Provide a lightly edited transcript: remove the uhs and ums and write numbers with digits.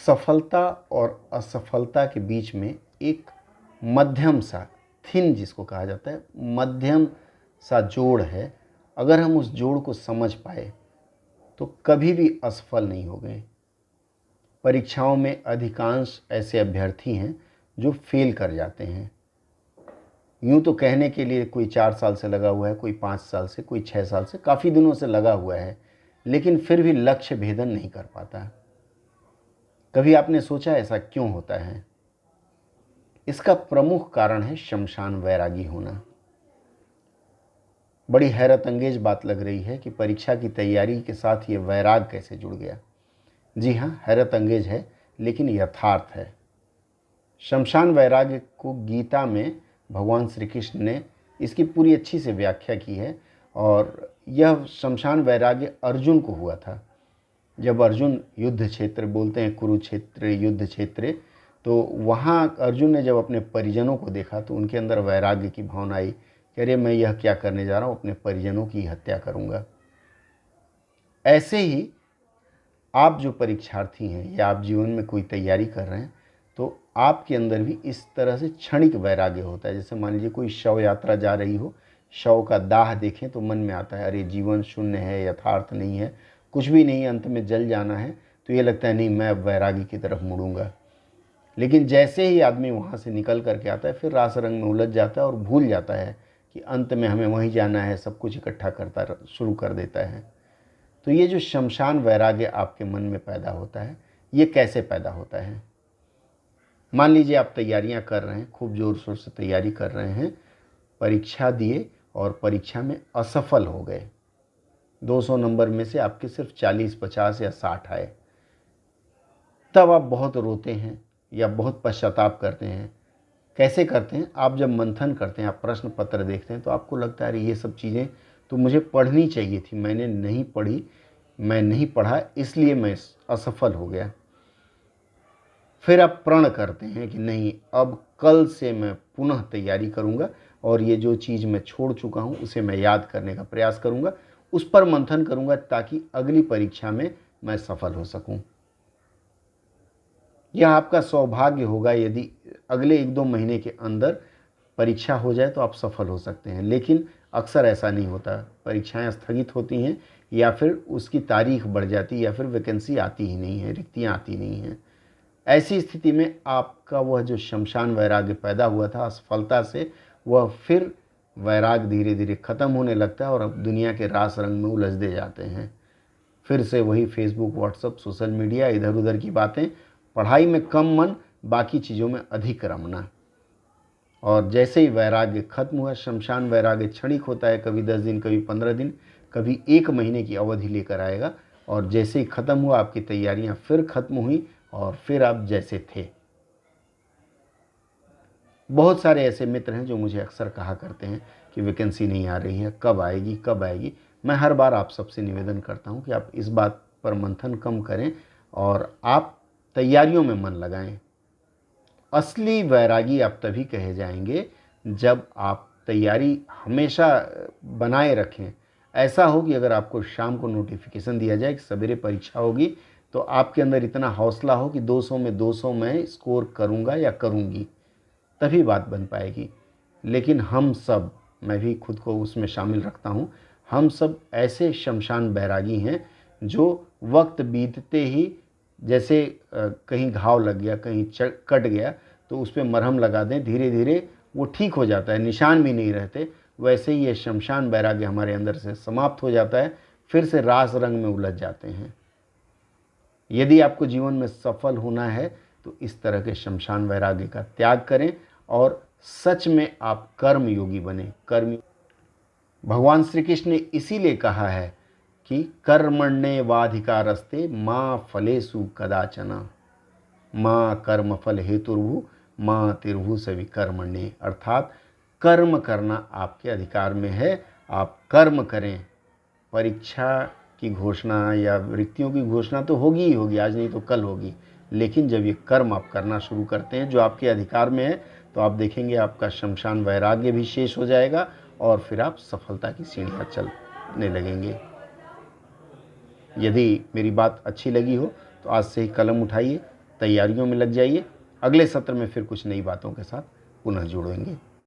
सफलता और असफलता के बीच में एक मध्यम सा, थिन जिसको कहा जाता है, मध्यम सा जोड़ है। अगर हम उस जोड़ को समझ पाए तो कभी भी असफल नहीं हो गए। परीक्षाओं में अधिकांश ऐसे अभ्यर्थी हैं जो फेल कर जाते हैं। यूँ तो कहने के लिए कोई 4 साल से लगा हुआ है, कोई 5 साल से, कोई 6 साल से, काफ़ी दिनों से लगा हुआ है, लेकिन फिर भी लक्ष्य भेदन नहीं कर पाता। कभी आपने सोचा ऐसा क्यों होता है? इसका प्रमुख कारण है शमशान वैरागी होना। बड़ी हैरत अंगेज बात लग रही है कि परीक्षा की तैयारी के साथ ये वैराग कैसे जुड़ गया। जी हाँ, हैरत अंगेज है, लेकिन यथार्थ है। शमशान वैराग्य को गीता में भगवान श्री कृष्ण ने इसकी पूरी अच्छी से व्याख्या की है, और यह शमशान वैराग्य अर्जुन को हुआ था। जब अर्जुन युद्ध क्षेत्र, बोलते हैं कुरुक्षेत्र युद्ध क्षेत्र, तो वहाँ अर्जुन ने जब अपने परिजनों को देखा तो उनके अंदर वैराग्य की भावना आई कि अरे मैं यह क्या करने जा रहा हूँ, अपने परिजनों की हत्या करूँगा। ऐसे ही आप जो परीक्षार्थी हैं या आप जीवन में कोई तैयारी कर रहे हैं तो आपके अंदर भी इस तरह से क्षणिक वैराग्य होता है। जैसे मान लीजिए कोई शव यात्रा जा रही हो, शव का दाह देखें तो मन में आता है अरे जीवन शून्य है, यथार्थ नहीं है, कुछ भी नहीं, अंत में जल जाना है, तो ये लगता है नहीं मैं अब वैरागी की तरफ मुड़ूंगा। लेकिन जैसे ही आदमी वहाँ से निकल करके आता है फिर रास रंग में उलझ जाता है और भूल जाता है कि अंत में हमें वहीं जाना है, सब कुछ इकट्ठा करता शुरू कर देता है। तो ये जो शमशान वैराग्य आपके मन में पैदा होता है, ये कैसे पैदा होता है? मान लीजिए आप तैयारियां कर रहे हैं, खूब ज़ोर शोर से तैयारी कर रहे हैं, परीक्षा दिए और परीक्षा में असफल हो गए। 200 नंबर में से आपके सिर्फ 40, 50 या 60 आए। तब आप बहुत रोते हैं या बहुत पश्चाताप करते हैं। कैसे करते हैं? आप जब मंथन करते हैं, आप प्रश्न पत्र देखते हैं तो आपको लगता है ये सब चीज़ें तो मुझे पढ़नी चाहिए थी, मैंने नहीं पढ़ी, मैं नहीं पढ़ा, इसलिए मैं असफल हो गया। फिर आप प्रण करते हैं कि नहीं, अब कल से मैं पुनः तैयारी करूंगा और ये जो चीज़ मैं छोड़ चुका हूं उसे मैं याद करने का प्रयास करूंगा, उस पर मंथन करूंगा ताकि अगली परीक्षा में मैं सफल हो सकूं। यह आपका सौभाग्य होगा यदि अगले 1-2 महीने के अंदर परीक्षा हो जाए तो आप सफल हो सकते हैं, लेकिन अक्सर ऐसा नहीं होता। परीक्षाएं स्थगित होती हैं या फिर उसकी तारीख बढ़ जाती है या फिर वैकेंसी आती ही नहीं है, रिक्तियाँ आती नहीं हैं। ऐसी स्थिति में आपका वह जो शमशान वैराग्य पैदा हुआ था असफलता से, वह फिर वैराग धीरे धीरे ख़त्म होने लगता है और अब दुनिया के रास रंग में उलझते जाते हैं। फिर से वही फेसबुक, व्हाट्सएप, सोशल मीडिया, इधर उधर की बातें, पढ़ाई में कम मन, बाकी चीज़ों में अधिक रमना। और जैसे ही वैराग्य खत्म हुआ, शमशान वैराग्य क्षणिक होता है, कभी 10 दिन, कभी 15 दिन, कभी 1 महीने की अवधि लेकर आएगा। और जैसे ही ख़त्म हुआ, आपकी तैयारियां फिर ख़त्म हुई और फिर आप जैसे थे। बहुत सारे ऐसे मित्र हैं जो मुझे अक्सर कहा करते हैं कि वैकेंसी नहीं आ रही है, कब आएगी कब आएगी। मैं हर बार आप सबसे निवेदन करता हूं कि आप इस बात पर मंथन कम करें और आप तैयारियों में मन लगाएं। असली वैरागी आप तभी कहे जाएंगे जब आप तैयारी हमेशा बनाए रखें। ऐसा हो कि अगर आपको शाम को नोटिफिकेशन दिया जाए कि सवेरे परीक्षा होगी तो आपके अंदर इतना हौसला हो कि 200 में 200 मैं स्कोर करूंगा या करूंगी, तभी बात बन पाएगी। लेकिन हम सब, मैं भी खुद को उसमें शामिल रखता हूं, हम सब ऐसे शमशान बैरागी हैं जो वक्त बीतते ही, जैसे कहीं घाव लग गया, कहीं कट गया तो उस पर मरहम लगा दें, धीरे धीरे वो ठीक हो जाता है, निशान भी नहीं रहते। वैसे ही ये शमशान बैराग्य हमारे अंदर से समाप्त हो जाता है, फिर से रास रंग में उलझ जाते हैं। यदि आपको जीवन में सफल होना है तो इस तरह के शमशान वैराग्य का त्याग करें और सच में आप कर्म योगी बने। भगवान श्री कृष्ण ने इसीलिए कहा है कि कर्मण्येवाधिकारस्ते माँ फलेषु कदाचन, माँ कर्म फल हेतुर्भु माँ तिर्भु सवि कर्मण्ये। अर्थात कर्म करना आपके अधिकार में है, आप कर्म करें। परीक्षा की घोषणा या रिक्तियों की घोषणा तो होगी ही होगी, आज नहीं तो कल होगी, लेकिन जब ये कर्म आप करना शुरू करते हैं जो आपके अधिकार में है तो आप देखेंगे आपका शमशान वैराग्य भी शेष हो जाएगा और फिर आप सफलता की सीढ़ियाँ चलने लगेंगे। यदि मेरी बात अच्छी लगी हो तो आज से ही कलम उठाइए, तैयारियों में लग जाइए। अगले सत्र में फिर कुछ नई बातों के साथ पुनः जुड़ेंगे।